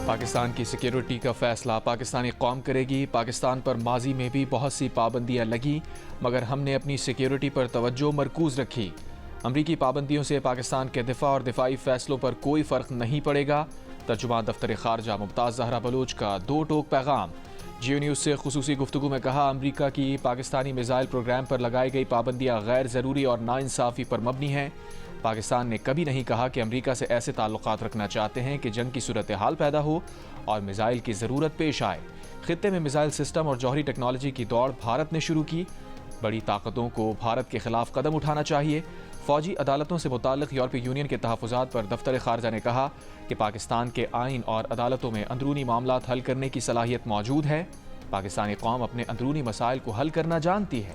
پاکستان کی سیکیورٹی کا فیصلہ پاکستانی قوم کرے گی۔ پاکستان پر ماضی میں بھی بہت سی پابندیاں لگیں مگر ہم نے اپنی سیکیورٹی پر توجہ مرکوز رکھی۔ امریکی پابندیوں سے پاکستان کے دفاع اور دفاعی فیصلوں پر کوئی فرق نہیں پڑے گا۔ ترجمان دفتر خارجہ ممتاز زہرا بلوچ کا دو ٹوک پیغام۔ جیو نیوز سے خصوصی گفتگو میں کہا، امریکہ کی پاکستانی میزائل پروگرام پر لگائی گئی پابندیاں غیر ضروری اور ناانصافی پر مبنی ہیں۔ پاکستان نے کبھی نہیں کہا کہ امریکہ سے ایسے تعلقات رکھنا چاہتے ہیں کہ جنگ کی صورتحال پیدا ہو اور میزائل کی ضرورت پیش آئے۔ خطے میں میزائل سسٹم اور جوہری ٹیکنالوجی کی دوڑ بھارت نے شروع کی۔ بڑی طاقتوں کو بھارت کے خلاف قدم اٹھانا چاہیے۔ فوجی عدالتوں سے متعلق یورپی یونین کے تحفظات پر دفتر خارجہ نے کہا کہ پاکستان کے آئین اور عدالتوں میں اندرونی معاملات حل کرنے کی صلاحیت موجود ہے۔ پاکستانی قوم اپنے اندرونی مسائل کو حل کرنا جانتی ہے۔